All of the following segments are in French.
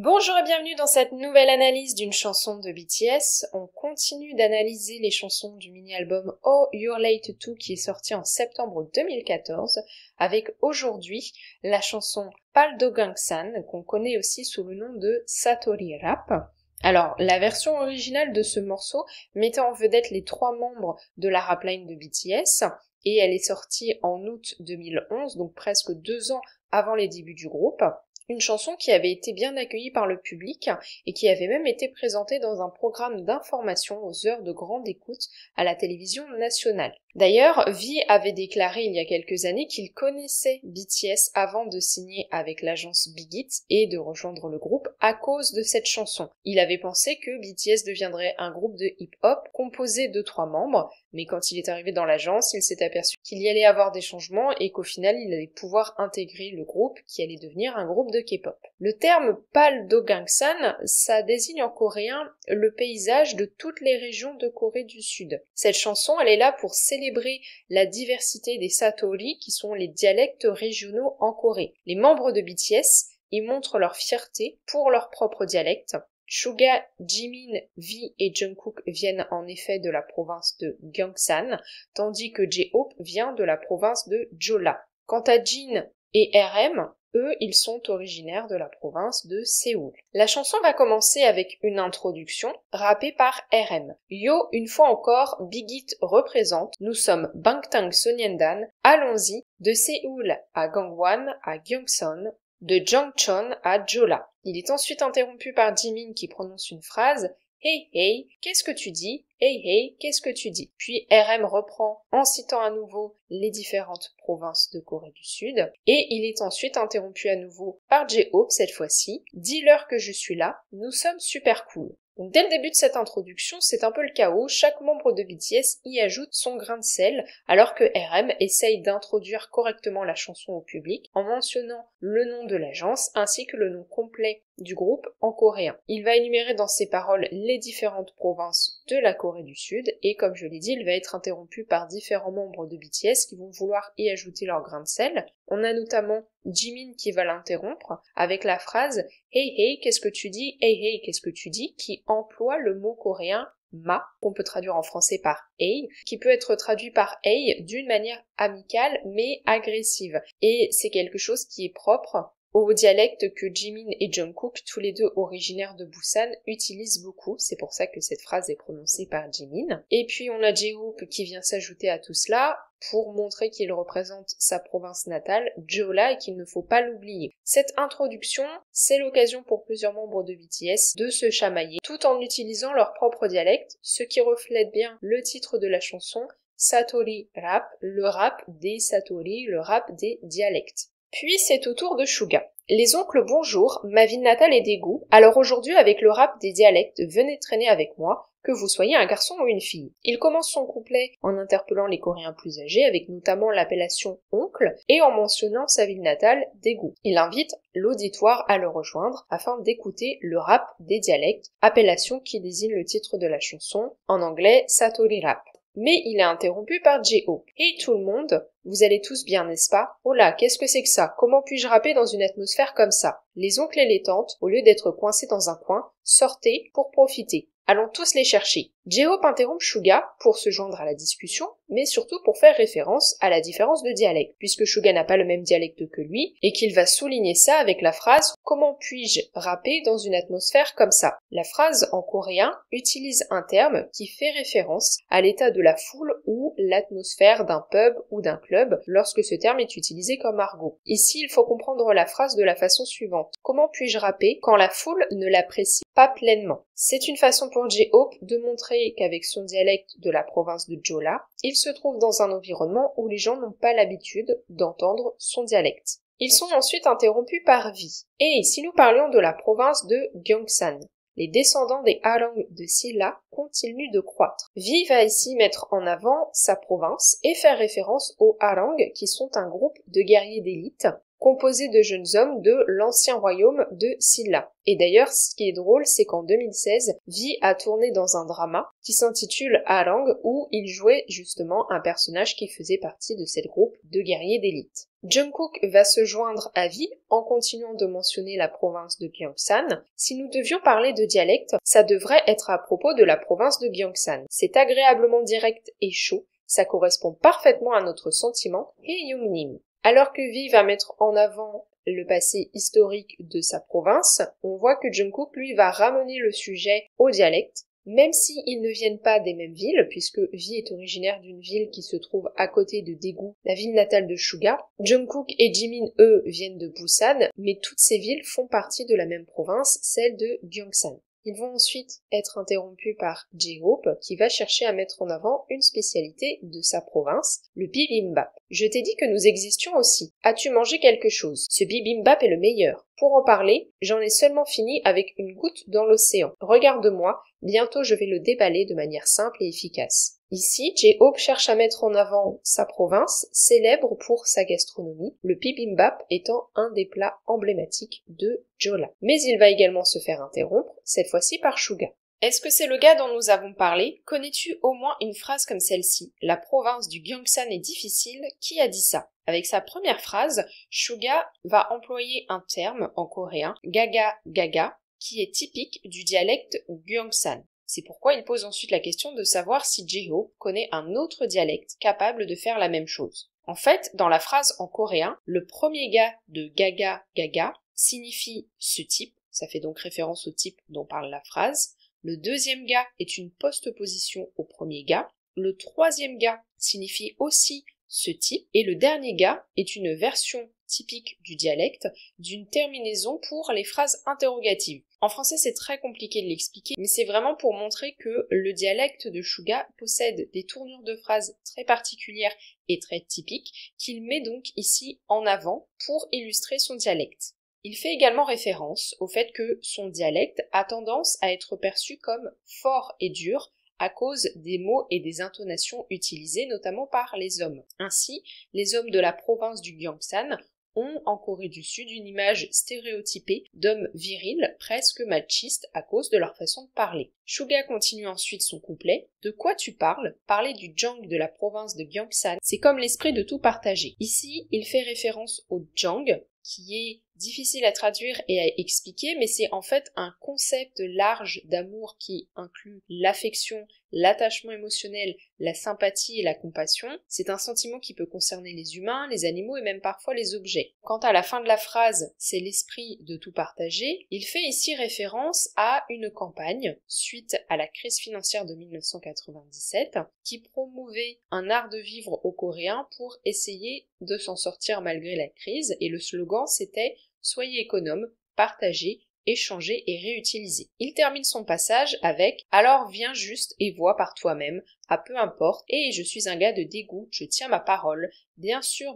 Bonjour et bienvenue dans cette nouvelle analyse d'une chanson de BTS. On continue d'analyser les chansons du mini-album Oh You're Late Too qui est sorti en septembre 2014 avec aujourd'hui la chanson Paldo Gangsan qu'on connaît aussi sous le nom de Satori Rap. Alors, la version originale de ce morceau mettait en vedette les 3 membres de la rap line de BTS et elle est sortie en août 2011, donc presque 2 ans avant les débuts du groupe. Une chanson qui avait été bien accueillie par le public et qui avait même été présentée dans un programme d'information aux heures de grande écoute à la télévision nationale. D'ailleurs, V avait déclaré il y a quelques années qu'il connaissait BTS avant de signer avec l'agence Big Hit et de rejoindre le groupe à cause de cette chanson. Il avait pensé que BTS deviendrait un groupe de hip-hop composé de 3 membres, mais quand il est arrivé dans l'agence, il s'est aperçu qu'il y allait avoir des changements et qu'au final, il allait pouvoir intégrer le groupe qui allait devenir un groupe de K-pop. Le terme Paldo Gangsan, ça désigne en coréen le paysage de toutes les régions de Corée du Sud. Cette chanson, elle est là pour célébrer la diversité des Satori qui sont les dialectes régionaux en Corée. Les membres de BTS y montrent leur fierté pour leur propre dialecte. Suga, Jimin, V et Jungkook viennent en effet de la province de Gyeongsan, tandis que J-Hope vient de la province de Jeolla. Quant à Jin et RM, eux, ils sont originaires de la province de Séoul. La chanson va commencer avec une introduction, rappée par RM. Yo, une fois encore, Big Hit représente, nous sommes Bangtan Sonyeondan, allons-y, de Séoul à Gangwon à Gyeongsan, de Jangchon à Jeolla. Il est ensuite interrompu par Jimin qui prononce une phrase « Hey hey, qu'est-ce que tu dis? Hey hey, qu'est-ce que tu dis ?» Puis RM reprend en citant à nouveau les différentes provinces de Corée du Sud, et il est ensuite interrompu à nouveau par J-Hope cette fois-ci. « Dis-leur que je suis là, nous sommes super cool. » Donc dès le début de cette introduction, c'est un peu le chaos, chaque membre de BTS y ajoute son grain de sel, alors que RM essaye d'introduire correctement la chanson au public en mentionnant le nom de l'agence ainsi que le nom complet du groupe en coréen. Il va énumérer dans ses paroles les différentes provinces de la Corée du Sud et comme je l'ai dit, il va être interrompu par différents membres de BTS qui vont vouloir y ajouter leur grain de sel. On a notamment Jimin qui va l'interrompre avec la phrase « Hey hey, qu'est-ce que tu dis? Hey hey, qu'est-ce que tu dis ?» qui emploie le mot coréen ma, qu'on peut traduire en français par hey, qui peut être traduit par hey d'une manière amicale mais agressive. Et c'est quelque chose qui est propre au dialecte que Jimin et Jungkook, tous les deux originaires de Busan, utilisent beaucoup. C'est pour ça que cette phrase est prononcée par Jimin. Et puis on a J-Hope qui vient s'ajouter à tout cela pour montrer qu'il représente sa province natale, Jeolla, et qu'il ne faut pas l'oublier. Cette introduction, c'est l'occasion pour plusieurs membres de BTS de se chamailler, tout en utilisant leur propre dialecte, ce qui reflète bien le titre de la chanson, Satori Rap, le rap des Satori, le rap des dialectes. Puis c'est au tour de Suga. Les oncles bonjour, ma ville natale est d'égout, alors aujourd'hui avec le rap des dialectes, venez traîner avec moi, que vous soyez un garçon ou une fille. Il commence son couplet en interpellant les Coréens plus âgés avec notamment l'appellation oncle et en mentionnant sa ville natale d'égout. Il invite l'auditoire à le rejoindre afin d'écouter le rap des dialectes, appellation qui désigne le titre de la chanson, en anglais Satori Rap. Mais il est interrompu par J-Hope. « Hey tout le monde, vous allez tous bien, n'est-ce pas? Oh là, qu'est-ce que c'est que ça? Comment puis-je rapper dans une atmosphère comme ça? Les oncles et les tantes, au lieu d'être coincés dans un coin, sortez pour profiter. Allons tous les chercher. » J-Hope interrompt Suga pour se joindre à la discussion, mais surtout pour faire référence à la différence de dialecte, puisque Suga n'a pas le même dialecte que lui, et qu'il va souligner ça avec la phrase « Comment puis-je rapper dans une atmosphère comme ça ?» La phrase en coréen utilise un terme qui fait référence à l'état de la foule ou l'atmosphère d'un pub ou d'un club lorsque ce terme est utilisé comme argot. Ici, il faut comprendre la phrase de la façon suivante. Comment puis-je rapper quand la foule ne l'apprécie pas pleinement? C'est une façon pour J-Hope de montrer qu'avec son dialecte de la province de Jeolla, il se trouve dans un environnement où les gens n'ont pas l'habitude d'entendre son dialecte. Ils sont ensuite interrompus par V. Et si nous parlions de la province de Gyeongsan, les descendants des Harang de Silla continuent de croître. V va ici mettre en avant sa province et faire référence aux Harang qui sont un groupe de guerriers d'élite composé de jeunes hommes de l'ancien royaume de Silla. Et d'ailleurs, ce qui est drôle, c'est qu'en 2016, V a tourné dans un drama qui s'intitule Harang, où il jouait justement un personnage qui faisait partie de cette groupe de guerriers d'élite. Jungkook va se joindre à V en continuant de mentionner la province de Gyeongsang. Si nous devions parler de dialecte, ça devrait être à propos de la province de Gyeongsang. C'est agréablement direct et chaud, ça correspond parfaitement à notre sentiment Heungnim. Alors que V va mettre en avant le passé historique de sa province, on voit que Jungkook, lui, va ramener le sujet au dialecte, même s'ils ne viennent pas des mêmes villes, puisque V est originaire d'une ville qui se trouve à côté de Daegu, la ville natale de Suga. Jungkook et Jimin, eux, viennent de Busan, mais toutes ces villes font partie de la même province, celle de Gyeongsang. Ils vont ensuite être interrompus par J-Hope, qui va chercher à mettre en avant une spécialité de sa province, le bibimbap. Je t'ai dit que nous existions aussi. As-tu mangé quelque chose? Ce bibimbap est le meilleur. Pour en parler, j'en ai seulement fini avec une goutte dans l'océan. Regarde-moi, bientôt je vais le déballer de manière simple et efficace. Ici, J-Hope cherche à mettre en avant sa province, célèbre pour sa gastronomie, le bibimbap étant un des plats emblématiques de Jeolla. Mais il va également se faire interrompre, cette fois-ci par Suga. Est-ce que c'est le gars dont nous avons parlé? Connais-tu au moins une phrase comme celle-ci? La province du Gyeongsang est difficile, qui a dit ça? Avec sa première phrase, Suga va employer un terme en coréen, gaga gaga, qui est typique du dialecte Gyeongsang. C'est pourquoi il pose ensuite la question de savoir si J-Hope connaît un autre dialecte capable de faire la même chose. En fait, dans la phrase en coréen, le premier ga de gaga gaga signifie ce type, ça fait donc référence au type dont parle la phrase. Le deuxième ga est une postposition au premier ga. Le troisième ga signifie aussi ce type. Et le dernier ga est une version typique du dialecte d'une terminaison pour les phrases interrogatives. En français, c'est très compliqué de l'expliquer, mais c'est vraiment pour montrer que le dialecte de Suga possède des tournures de phrases très particulières et très typiques qu'il met donc ici en avant pour illustrer son dialecte. Il fait également référence au fait que son dialecte a tendance à être perçu comme fort et dur à cause des mots et des intonations utilisées notamment par les hommes. Ainsi, les hommes de la province du Gyeongsang ont en Corée du Sud une image stéréotypée d'hommes virils, presque machistes à cause de leur façon de parler. Suga continue ensuite son couplet. De quoi tu parles? Parler du Jang de la province de Gyeongsang, c'est comme l'esprit de tout partager. Ici, il fait référence au Jang, qui est difficile à traduire et à expliquer, mais c'est en fait un concept large d'amour qui inclut l'affection, l'attachement émotionnel, la sympathie et la compassion. C'est un sentiment qui peut concerner les humains, les animaux et même parfois les objets. Quant à la fin de la phrase, c'est l'esprit de tout partager, il fait ici référence à une campagne, suite à la crise financière de 1997, qui promouvait un art de vivre aux Coréens pour essayer de s'en sortir malgré la crise, et le slogan c'était « Soyez économe, partagez, échangez et réutilisez ». Il termine son passage avec « Alors viens juste et vois par toi-même, à peu importe, et je suis un gars de dégoût, je tiens ma parole. Bien sûr,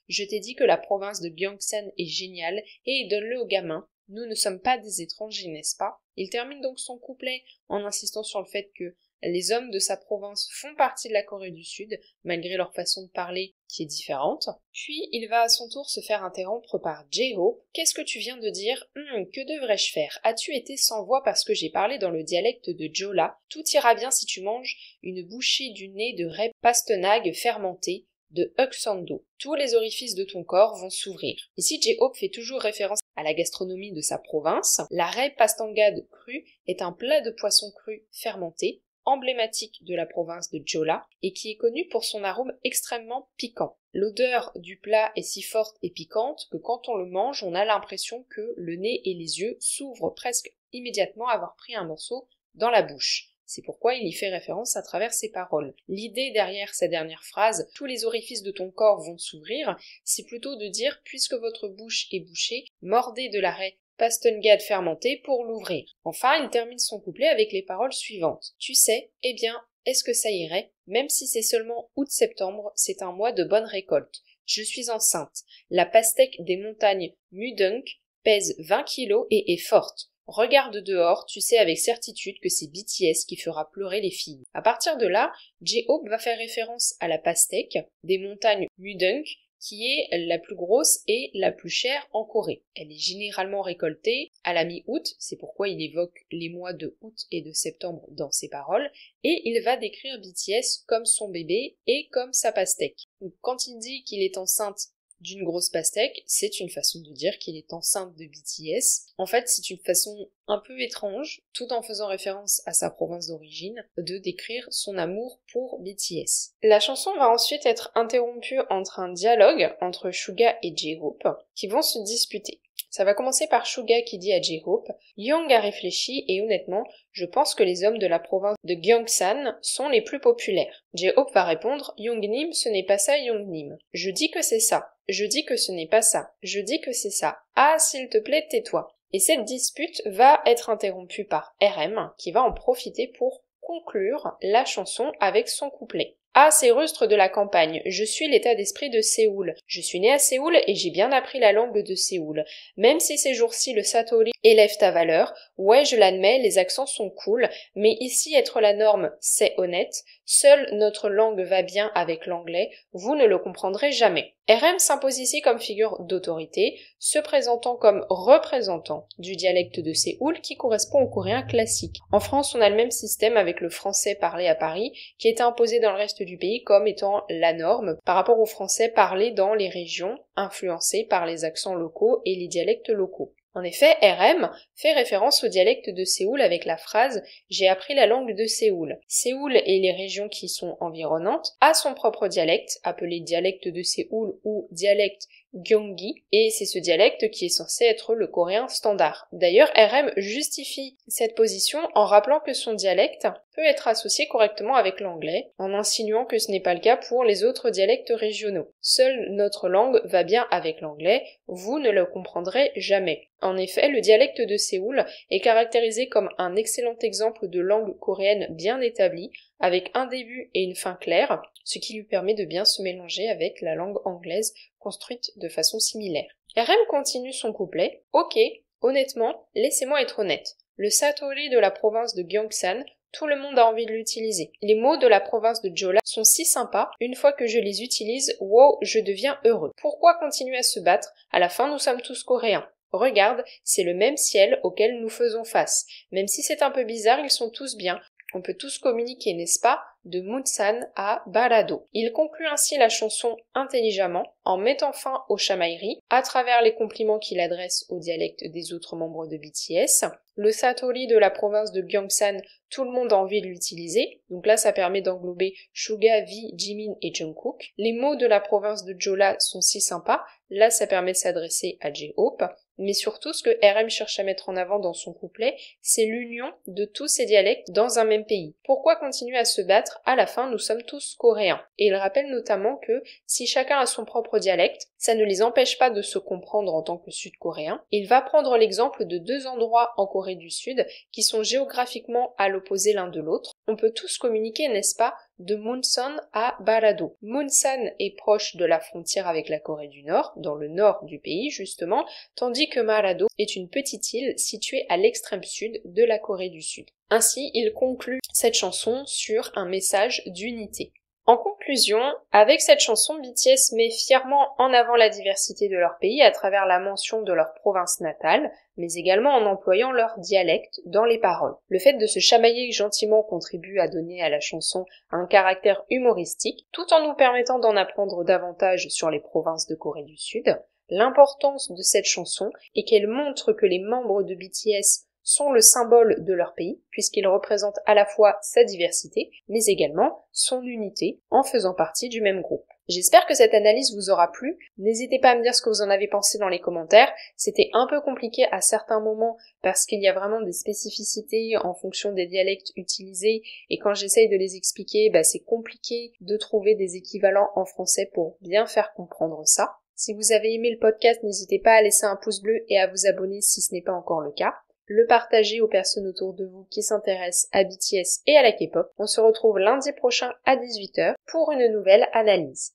je t'ai dit que la province de Gyeongsang est géniale, et donne-le aux gamins. Nous ne sommes pas des étrangers, n'est-ce pas ?» Il termine donc son couplet en insistant sur le fait que les hommes de sa province font partie de la Corée du Sud, malgré leur façon de parler qui est différente. Puis il va à son tour se faire interrompre par J-Hope. « Qu'est-ce que tu viens de dire? Que devrais-je faire? As-tu été sans voix parce que j'ai parlé dans le dialecte de Jeolla? Tout ira bien si tu manges une bouchée du nez de raie pastonnag fermentée de Uksando. Tous les orifices de ton corps vont s'ouvrir. » Ici, J-Hope fait toujours référence à la gastronomie de sa province. La raie pastangade crue est un plat de poisson cru fermenté, emblématique de la province de Jeolla et qui est connu pour son arôme extrêmement piquant. L'odeur du plat est si forte et piquante que quand on le mange, on a l'impression que le nez et les yeux s'ouvrent presque immédiatement à avoir pris un morceau dans la bouche. C'est pourquoi il y fait référence à travers ses paroles. L'idée derrière sa dernière phrase « Tous les orifices de ton corps vont s'ouvrir », c'est plutôt de dire « Puisque votre bouche est bouchée, mordez de la raie pastangade fermentée pour l'ouvrir ». Enfin, il termine son couplet avec les paroles suivantes. « Tu sais, eh bien, est-ce que ça irait? Même si c'est seulement août-septembre, c'est un mois de bonne récolte. Je suis enceinte. La pastèque des montagnes Mudunk pèse 20 kilos et est forte. Regarde dehors, tu sais avec certitude que c'est BTS qui fera pleurer les filles. » À partir de là, J-Hope va faire référence à la pastèque des montagnes Mudunk qui est la plus grosse et la plus chère en Corée. Elle est généralement récoltée à la mi-août, c'est pourquoi il évoque les mois de août et de septembre dans ses paroles, et il va décrire BTS comme son bébé et comme sa pastèque. Donc, quand il dit qu'il est enceinte d'une grosse pastèque, c'est une façon de dire qu'il est enceinte de BTS. En fait, c'est une façon un peu étrange, tout en faisant référence à sa province d'origine, de décrire son amour pour BTS. La chanson va ensuite être interrompue entre un dialogue entre Suga et J-Hope, qui vont se disputer. Ça va commencer par Suga qui dit à J-Hope « Young a réfléchi et honnêtement, je pense que les hommes de la province de Gyeongsan sont les plus populaires. » J-Hope va répondre « Youngnim, ce n'est pas ça Youngnim. Je dis que c'est ça. Je dis que ce n'est pas ça. Je dis que c'est ça. Ah, s'il te plaît, tais-toi. » Et cette dispute va être interrompue par RM, qui va en profiter pour conclure la chanson avec son couplet. Ah, ces rustres de la campagne, je suis l'état d'esprit de Séoul. Je suis né à Séoul et j'ai bien appris la langue de Séoul. Même si ces jours-ci le satori élève ta valeur, ouais, je l'admets, les accents sont cool, mais ici être la norme, c'est honnête. Seule notre langue va bien avec l'anglais, vous ne le comprendrez jamais. RM s'impose ici comme figure d'autorité, se présentant comme représentant du dialecte de Séoul qui correspond au coréen classique. En France, on a le même système avec le français parlé à Paris, qui est imposé dans le reste du pays comme étant la norme par rapport au français parlé dans les régions influencées par les accents locaux et les dialectes locaux. En effet, RM fait référence au dialecte de Séoul avec la phrase « J'ai appris la langue de Séoul ». Séoul et les régions qui sont environnantes a son propre dialecte, appelé dialecte de Séoul ou dialecte Gyeonggi, et c'est ce dialecte qui est censé être le coréen standard. D'ailleurs, RM justifie cette position en rappelant que son dialecte peut être associé correctement avec l'anglais, en insinuant que ce n'est pas le cas pour les autres dialectes régionaux. Seule notre langue va bien avec l'anglais, vous ne le comprendrez jamais. En effet, le dialecte de Séoul est caractérisé comme un excellent exemple de langue coréenne bien établie, avec un début et une fin claire, ce qui lui permet de bien se mélanger avec la langue anglaise construite de façon similaire. RM continue son couplet. Ok, honnêtement, laissez-moi être honnête. Le satori de la province de Gyeongsan, tout le monde a envie de l'utiliser. Les mots de la province de Jeolla sont si sympas, une fois que je les utilise, wow, je deviens heureux. Pourquoi continuer à se battre? À la fin, nous sommes tous coréens. Regarde, c'est le même ciel auquel nous faisons face. Même si c'est un peu bizarre, ils sont tous bien. On peut tous communiquer, n'est-ce pas? De Munsan à Barado. Il conclut ainsi la chanson intelligemment, en mettant fin aux chamailleries, à travers les compliments qu'il adresse au dialecte des autres membres de BTS. Le satori de la province de Gyeongsan, tout le monde a envie de l'utiliser, donc là ça permet d'englober Suga, V, Jimin et Jungkook. Les mots de la province de Jeolla sont si sympas, là ça permet de s'adresser à J-Hope. Mais surtout, ce que RM cherche à mettre en avant dans son couplet, c'est l'union de tous ces dialectes dans un même pays. Pourquoi continuer à se battre? À la fin, nous sommes tous coréens. Et il rappelle notamment que si chacun a son propre dialecte, ça ne les empêche pas de se comprendre en tant que sud-coréens. Il va prendre l'exemple de deux endroits en Corée du Sud qui sont géographiquement à l'opposé l'un de l'autre. On peut tous communiquer, n'est-ce pas, de Munsan à Barado. Munsan est proche de la frontière avec la Corée du Nord, dans le nord du pays justement, tandis que Barado est une petite île située à l'extrême sud de la Corée du Sud. Ainsi, il conclut cette chanson sur un message d'unité. En conclusion, avec cette chanson, BTS met fièrement en avant la diversité de leur pays à travers la mention de leur province natale, mais également en employant leur dialecte dans les paroles. Le fait de se chamailler gentiment contribue à donner à la chanson un caractère humoristique, tout en nous permettant d'en apprendre davantage sur les provinces de Corée du Sud. L'importance de cette chanson est qu'elle montre que les membres de BTS sont le symbole de leur pays, puisqu'ils représentent à la fois sa diversité, mais également son unité, en faisant partie du même groupe. J'espère que cette analyse vous aura plu. N'hésitez pas à me dire ce que vous en avez pensé dans les commentaires. C'était un peu compliqué à certains moments parce qu'il y a vraiment des spécificités en fonction des dialectes utilisés, et quand j'essaye de les expliquer, c'est compliqué de trouver des équivalents en français pour bien faire comprendre ça. Si vous avez aimé le podcast, n'hésitez pas à laisser un pouce bleu et à vous abonner si ce n'est pas encore le cas. Le partager aux personnes autour de vous qui s'intéressent à BTS et à la K-pop. On se retrouve lundi prochain à 18h pour une nouvelle analyse.